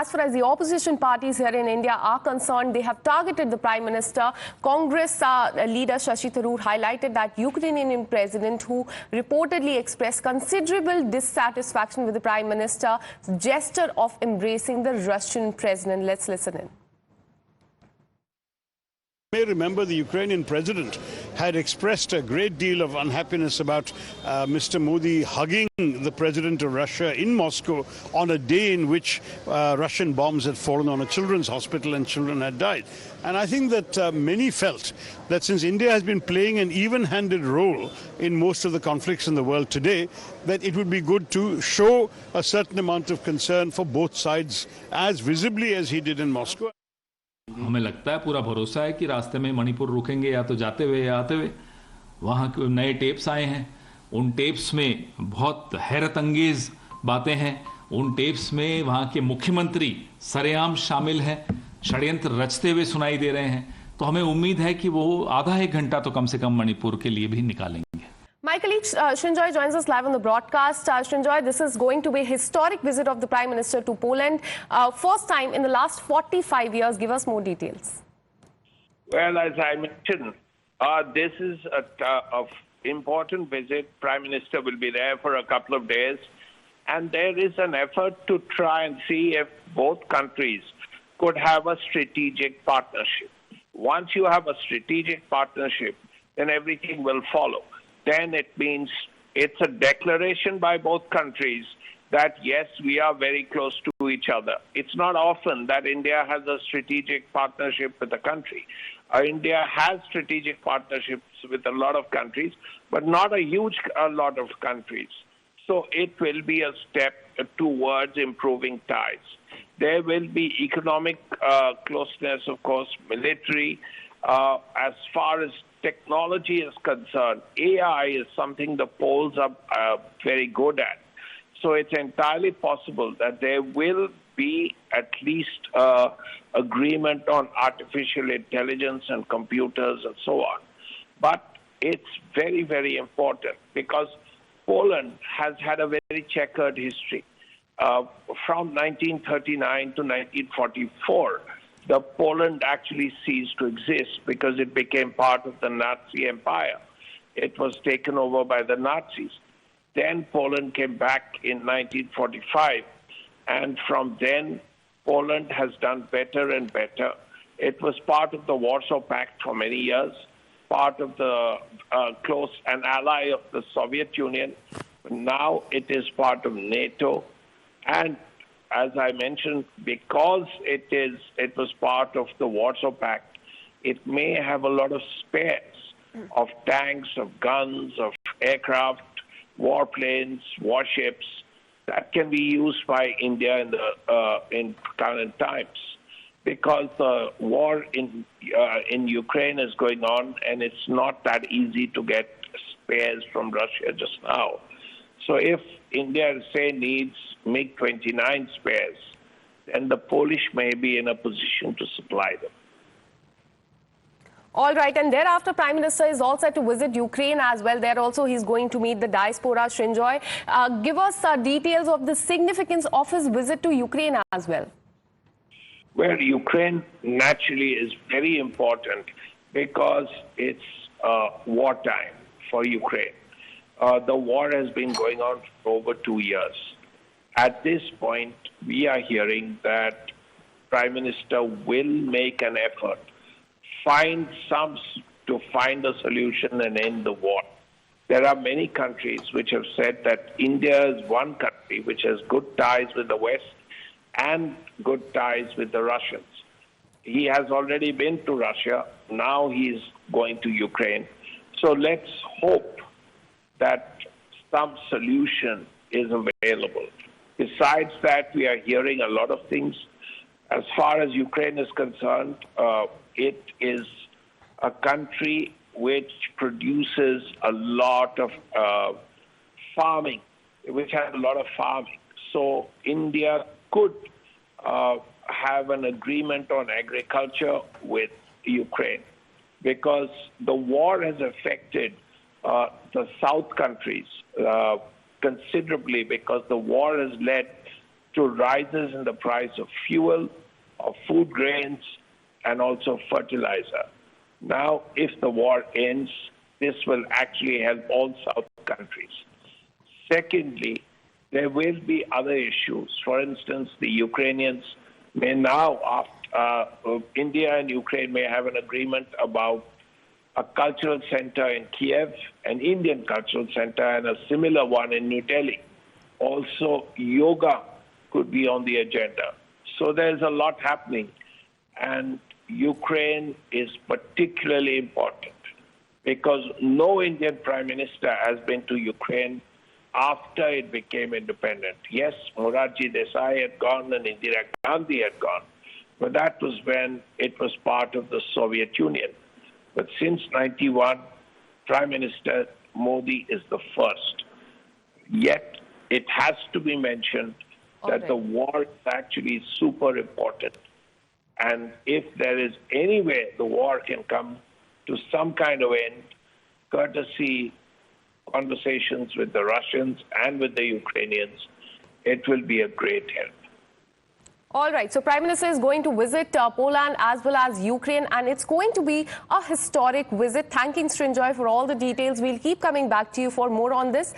As far as the opposition parties here in India are concerned, they have targeted the Prime Minister. Congress leader Shashi Tharoor highlighted that Ukrainian President, who reportedly expressed considerable dissatisfaction with the Prime Minister's gesture of embracing the Russian President. Let's listen in. You may remember the Ukrainian President had expressed a great deal of unhappiness about Mr. Modi hugging the President of Russia in Moscow on a day in which Russian bombs had fallen on a children's hospital and children had died. And I think that many felt that since India has been playing an even-handed role in most of the conflicts in the world today, that it would be good to show a certain amount of concern for both sides as visibly as he did in Moscow. हमें लगता है, पूरा भरोसा है कि रास्ते में मणिपुर रुकेंगे, या तो जाते हुए या आते हुए। वहाँ नए टेप्स आए हैं, उन टेप्स में बहुत हैरत अंगेज बातें हैं। उन टेप्स में वहाँ के मुख्यमंत्री सरेआम शामिल हैं, षड्यंत्र रचते हुए सुनाई दे रहे हैं। तो हमें उम्मीद है कि वो आधा एक घंटा तो कम से कम मणिपुर के लिए भी निकालेंगे। My colleague Srinjoy joins us live on the broadcast. Srinjoy, this is going to be a historic visit of the Prime Minister to Poland. First time in the last 45 years. Give us more details. Well, as I mentioned, this is an important visit. Prime Minister will be there for a couple of days. And there is an effort to try and see if both countries could have a strategic partnership. Once you have a strategic partnership, then everything will follow. Then it means it's a declaration by both countries that, yes, we are very close to each other. It's not often that India has a strategic partnership with a country. India has strategic partnerships with a lot of countries, but not a lot of countries. So it will be a step towards improving ties. There will be economic closeness, of course, military. As far as technology is concerned, AI is something the Poles are very good at. So it's entirely possible that there will be at least agreement on artificial intelligence and computers and so on. But it's very, very important because Poland has had a very checkered history. From 1939 to 1944, the Poland actually ceased to exist because it became part of the Nazi Empire. It was taken over by the Nazis. Then Poland came back in 1945, and from then Poland has done better and better. It was part of the Warsaw Pact for many years, part of the close an ally of the Soviet Union. Now it is part of NATO, and as I mentioned, because it was part of the Warsaw Pact, it may have a lot of spares of tanks, of guns, of aircraft, warplanes, warships that can be used by India in current times. Because the war in Ukraine is going on, and it's not that easy to get spares from Russia just now. So if India, say, needs MiG-29 spares, then the Polish may be in a position to supply them. All right, and thereafter, Prime Minister is all set to visit Ukraine as well. There also he's going to meet the diaspora. Srinjoy, give us details of the significance of his visit to Ukraine as well. Well, Ukraine naturally is very important because it's wartime for Ukraine. The war has been going on for over 2 years. At this point, we are hearing that Prime Minister will make an effort, to find a solution and end the war. There are many countries which have said that India is one country which has good ties with the West and good ties with the Russians. He has already been to Russia. Now he's going to Ukraine. So let's hope that some solution is available. Besides that, we are hearing a lot of things. As far as Ukraine is concerned, it is a country which produces a lot of farming, which has a lot of farming. So India could have an agreement on agriculture with Ukraine because the war has affected the South countries considerably because the war has led to rises in the price of fuel, of food grains, and also fertilizer. Now, if the war ends, this will actually help all South countries. Secondly, there will be other issues. For instance, the Ukrainians may now, India and Ukraine may have an agreement about a cultural center in Kiev, an Indian cultural center, and a similar one in New Delhi. Also, yoga could be on the agenda. So there's a lot happening, and Ukraine is particularly important because no Indian Prime Minister has been to Ukraine after it became independent. Yes, Morarji Desai had gone and Indira Gandhi had gone, but that was when it was part of the Soviet Union. But since 91, Prime Minister Modi is the first. Yet, it has to be mentioned that the war is actually super important. And if there is any way the war can come to some kind of end, courtesy conversations with the Russians and with the Ukrainians, it will be a great help. All right, so Prime Minister is going to visit Poland as well as Ukraine, and it's going to be a historic visit. Thanking Srinjoy for all the details. We'll keep coming back to you for more on this.